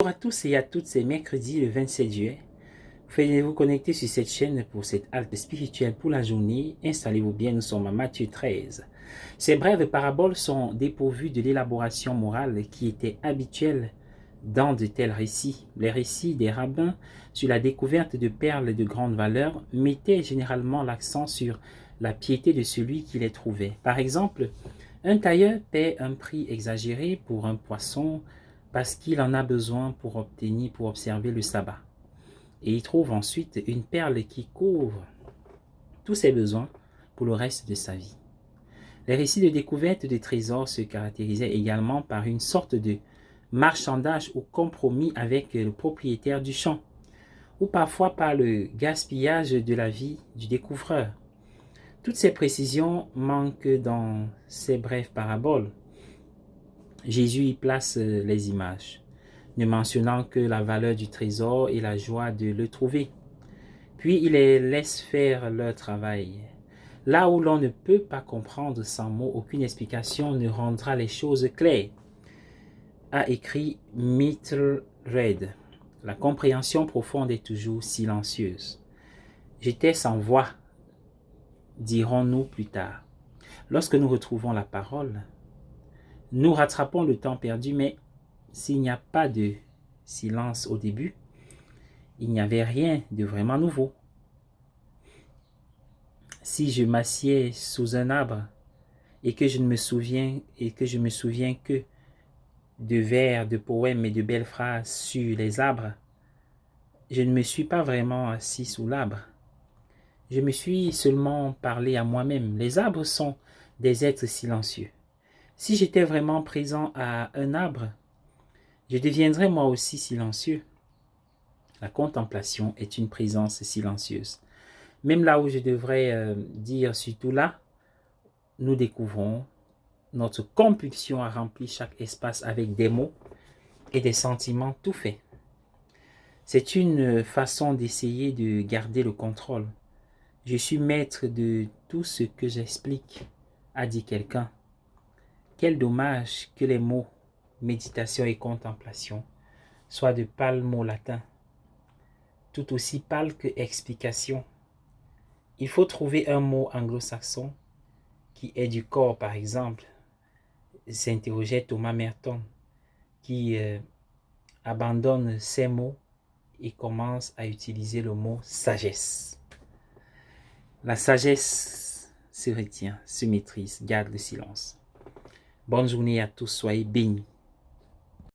Bonjour à tous et à toutes, c'est mercredi le 27 juillet. Veuillez vous connecter sur cette chaîne pour cette halte spirituelle pour la journée. Installez-vous bien, nous sommes à Matthieu 13. Ces brèves paraboles sont dépourvues de l'élaboration morale qui était habituelle dans de tels récits. Les récits des rabbins sur la découverte de perles de grande valeur mettaient généralement l'accent sur la piété de celui qui les trouvait. Par exemple, un tailleur paie un prix exagéré pour un poisson parce qu'il en a besoin pour observer le sabbat. Et il trouve ensuite une perle qui couvre tous ses besoins pour le reste de sa vie. Les récits de découverte de trésors se caractérisaient également par une sorte de marchandage ou compromis avec le propriétaire du champ, ou parfois par le gaspillage de la vie du découvreur. Toutes ces précisions manquent dans ces brèves paraboles. Jésus y place les images, ne mentionnant que la valeur du trésor et la joie de le trouver. Puis il les laisse faire leur travail. Là où l'on ne peut pas comprendre sans mots, aucune explication ne rendra les choses claires, a écrit Mittelred. La compréhension profonde est toujours silencieuse. J'étais sans voix, dirons-nous plus tard. Lorsque nous retrouvons la parole, nous rattrapons le temps perdu, mais s'il n'y a pas de silence au début, il n'y avait rien de vraiment nouveau. Si je m'assieds sous un arbre et que je me souviens que de vers, de poèmes et de belles phrases sur les arbres, je ne me suis pas vraiment assis sous l'arbre. Je me suis seulement parlé à moi-même. Les arbres sont des êtres silencieux. Si j'étais vraiment présent à un arbre, je deviendrais moi aussi silencieux. La contemplation est une présence silencieuse. Même là où je devrais dire surtout là, nous découvrons notre compulsion à remplir chaque espace avec des mots et des sentiments tout faits. C'est une façon d'essayer de garder le contrôle. Je suis maître de tout ce que j'explique, a dit quelqu'un. Quel dommage que les mots méditation et contemplation soient de pâles mots latins, tout aussi pâles que explication. Il faut trouver un mot anglo-saxon qui est du corps, par exemple, s'interrogeait Thomas Merton, qui abandonne ces mots et commence à utiliser le mot sagesse. La sagesse se retient, se maîtrise, garde le silence. Bonne journée à tous, soyez bénis.